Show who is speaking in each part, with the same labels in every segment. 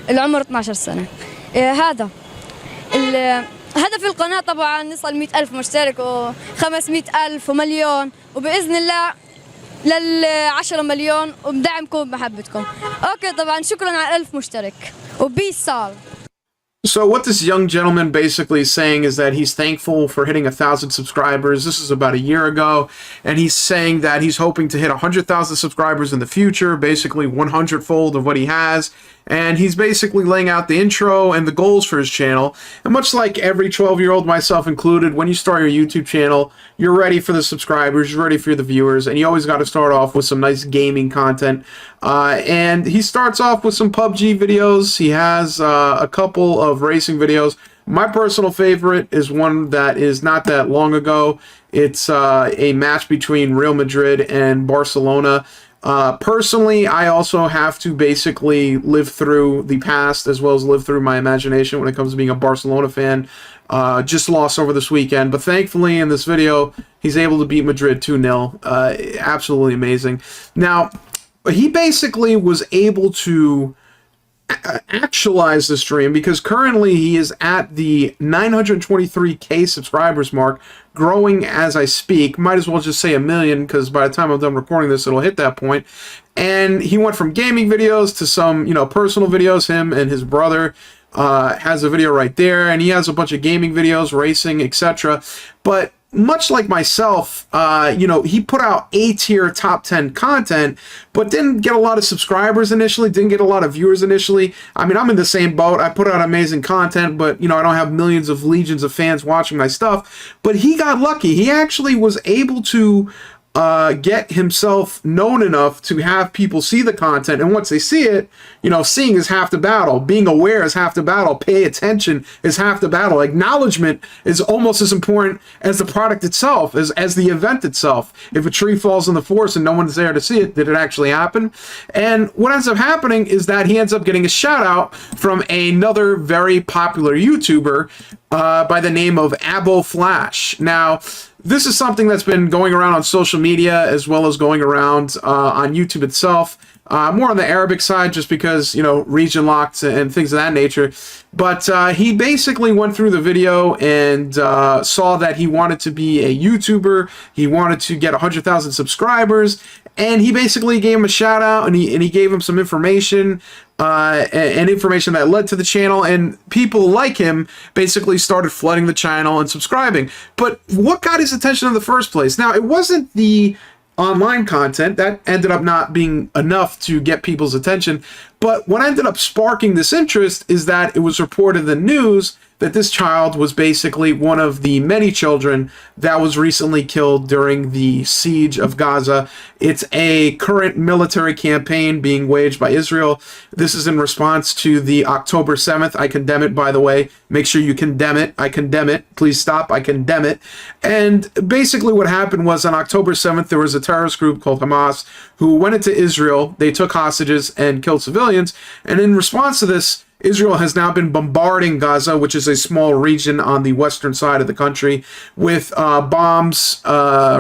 Speaker 1: العمر 12 سنة. هذا هدف القناة طبعا نصل 100,000 مشترك و500,000 ومليون، وبإذن الله لل10 مليون، وبدعمكم وبمحبتكم. اوكي طبعا شكرا على 1000 مشترك وبيس all.
Speaker 2: So what this young gentleman basically is saying is that he's thankful for hitting 1,000 subscribers. This is about a year ago, and he's saying that he's hoping to hit 100,000 subscribers in the future, basically 100-fold of what he has. And he's basically laying out the intro and the goals for his channel. And much like every 12-year-old, myself included, when you start your YouTube channel, you're ready for the subscribers, you're ready for the viewers, and you always got to start off with some nice gaming content. And he starts off with some PUBG videos. He has a couple of racing videos. My personal favorite is one that is not that long ago. It's a match between Real Madrid and Barcelona. Personally, I also have to basically live through the past as well as live through my imagination when it comes to being a Barcelona fan. Just lost over this weekend, but thankfully in this video, he's able to beat Madrid 2-0. Absolutely amazing. Now, he basically was able to actualize this dream because currently he is at the 923K subscribers mark, growing as I speak. Might as well just say 1 million because by the time I'm done recording this, it'll hit that point. And he went from gaming videos to some, personal videos. Him and his brother has a video right there, and he has a bunch of gaming videos, racing, etc. But much like myself, he put out A-tier top 10 content, but didn't get a lot of subscribers initially, didn't get a lot of viewers initially. I mean, I'm in the same boat. I put out amazing content, but, I don't have millions of legions of fans watching my stuff. But he got lucky. He actually was able to get himself known enough to have people see the content, and once they see it, seeing is half the battle, being aware is half the battle, pay attention is half the battle, acknowledgement is almost as important as the product itself, as the event itself. If a tree falls in the forest and no one's there to see it, did it actually happen? And what ends up happening is that he ends up getting a shout out from another very popular YouTuber by the name of Abo Flash. Now, this is something that's been going around on social media as well as going around on YouTube itself. More on the Arabic side just because, region locked and things of that nature. But he basically went through the video and saw that he wanted to be a YouTuber. He wanted to get 100,000 subscribers. And he basically gave him a shout out, and he gave him some information, and information that led to the channel, and people like him basically started flooding the channel and subscribing. But what got his attention in the first place? Now, it wasn't the online content that ended up not being enough to get people's attention, but what ended up sparking this interest is that it was reported in the news that this child was basically one of the many children that was recently killed during the siege of Gaza. It's a current military campaign being waged by Israel. This is in response to the October 7th. I condemn it, by the way. Make sure you condemn it. I condemn it. Please stop. I condemn it. And basically what happened was on October 7th, there was a terrorist group called Hamas who went into Israel. They took hostages and killed civilians. And in response to this, Israel has now been bombarding Gaza, which is a small region on the western side of the country, with bombs,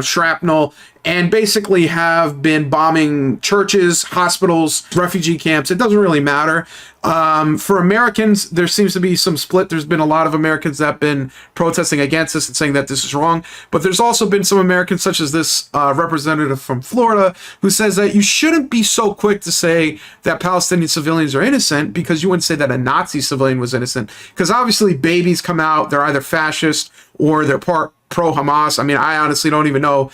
Speaker 2: shrapnel, and basically have been bombing churches, hospitals, refugee camps. It doesn't really matter. For Americans, there seems to be some split. There's been a lot of Americans that have been protesting against this and saying that this is wrong. But there's also been some Americans, such as this representative from Florida, who says that you shouldn't be so quick to say that Palestinian civilians are innocent because you wouldn't say that a Nazi civilian was innocent. Because obviously babies come out, they're either fascist or they're pro-Hamas. I mean, I honestly don't even know.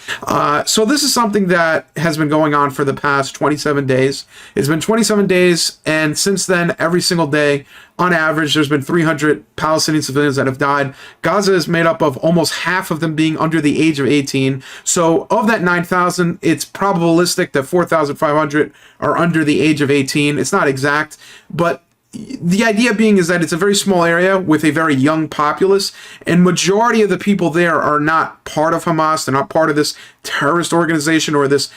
Speaker 2: So this is something that has been going on for the past 27 days. It's been 27 days, and since then, every single day, on average, there's been 300 Palestinian civilians that have died. Gaza is made up of almost half of them being under the age of 18. So of that 9,000, it's probabilistic that 4,500 are under the age of 18. It's not exact, but the idea being is that it's a very small area with a very young populace, and majority of the people there are not part of Hamas. They're not part of this terrorist organization or this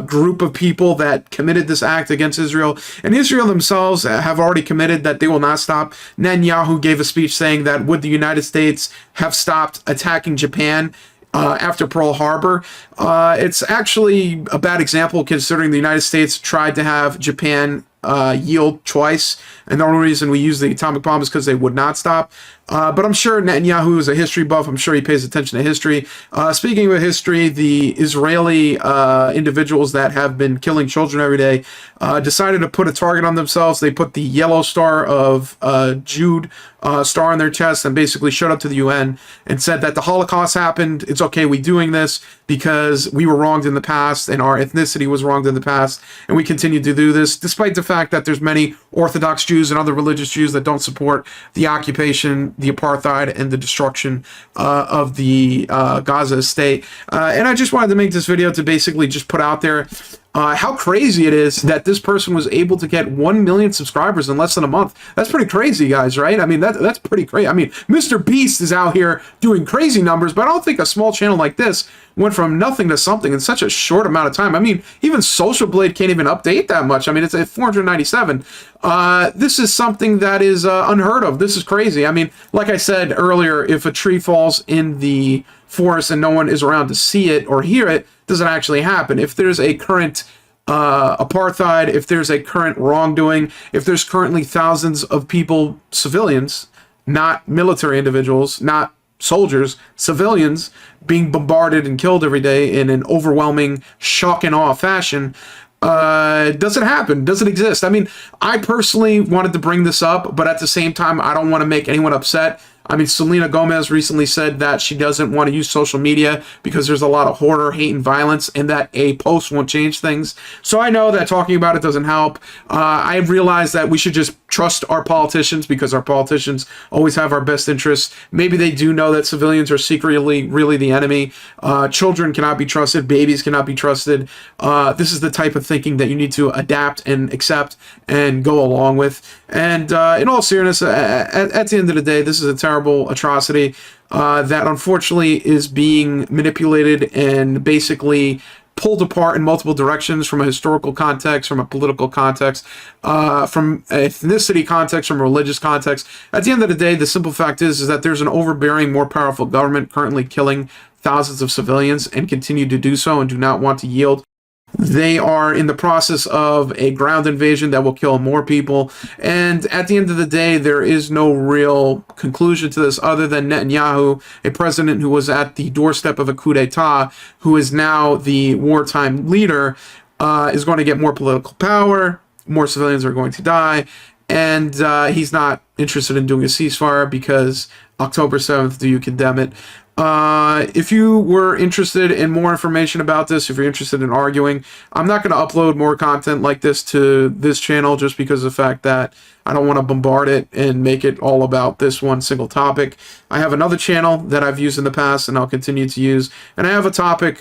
Speaker 2: group of people that committed this act against Israel. And Israel themselves have already committed that they will not stop. Netanyahu gave a speech saying that would the United States have stopped attacking Japan after Pearl Harbor. It's actually a bad example considering the United States tried to have Japan yield twice, and the only reason we use the atomic bomb is because they would not stop. But I'm sure Netanyahu is a history buff. I'm sure he pays attention to history. Speaking of history, the Israeli individuals that have been killing children every day decided to put a target on themselves. They put the yellow star of Jude star on their chest and basically showed up to the UN and said that the Holocaust happened. It's okay, we doing this because we were wronged in the past and our ethnicity was wronged in the past, and we continue to do this despite the fact that there's many Orthodox Jews and other religious Jews that don't support the occupation, the apartheid, and the destruction of the Gaza state. And I just wanted to make this video to basically just put out there how crazy it is that this person was able to get 1 million subscribers in less than a month. That's pretty crazy, guys, right? I mean, that's pretty crazy. I mean, Mr. Beast is out here doing crazy numbers, but I don't think a small channel like this went from nothing to something in such a short amount of time. I mean, even Social Blade can't even update that much. I mean, it's at 497. This is something that is unheard of. This is crazy. I mean, like I said earlier, if a tree falls in the forest and no one is around to see it or hear it, doesn't actually happen. If there's a current apartheid, if there's a current wrongdoing, if there's currently thousands of people, civilians, not military individuals, not soldiers, civilians, being bombarded and killed every day in an overwhelming shock and awe fashion, doesn't happen, doesn't exist. I mean, I personally wanted to bring this up, but at the same time, I don't want to make anyone upset. I mean, Selena Gomez recently said that she doesn't want to use social media because there's a lot of horror, hate, and violence, and that a post won't change things. So I know that talking about it doesn't help. I realize that we should just trust our politicians because our politicians always have our best interests. Maybe they do know that civilians are secretly really the enemy. Children cannot be trusted. Babies cannot be trusted. This is the type of thinking that you need to adapt and accept and go along with. And in all seriousness, at the end of the day, this is a terrible atrocity that unfortunately is being manipulated and basically pulled apart in multiple directions, from a historical context, from a political context, from ethnicity context, from a religious context. At the end of the day, the simple fact is that there's an overbearing, more powerful government currently killing thousands of civilians and continue to do so and do not want to yield. They are in the process of a ground invasion that will kill more people. And at the end of the day, there is no real conclusion to this other than Netanyahu, a president who was at the doorstep of a coup d'etat, who is now the wartime leader, is going to get more political power, more civilians are going to die, and he's not interested in doing a ceasefire because October 7th, do you condemn it? If you were interested in more information about this, if you're interested in arguing, I'm not going to upload more content like this to this channel just because of the fact that I don't want to bombard it and make it all about this one single topic. I have another channel that I've used in the past and I'll continue to use, and I have a topic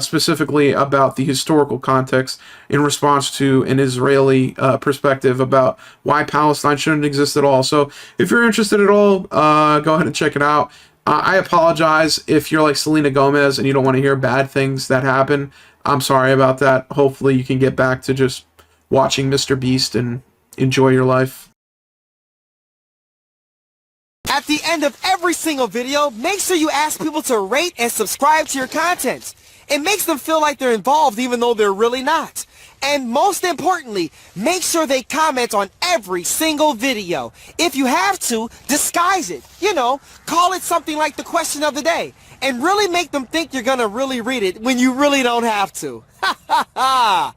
Speaker 2: specifically about the historical context in response to an Israeli perspective about why Palestine shouldn't exist at all. So if you're interested at all, go ahead and check it out. I apologize if you're like Selena Gomez and you don't want to hear bad things that happen. I'm sorry about that. Hopefully you can get back to just watching Mr. Beast and enjoy your life.
Speaker 3: At the end of every single video, make sure you ask people to rate and subscribe to your content. It makes them feel like they're involved even though they're really not. And most importantly, make sure they comment on every single video. If you have to, disguise it. You know, call it something like the question of the day. And really make them think you're gonna really read it when you really don't have to. Ha ha ha!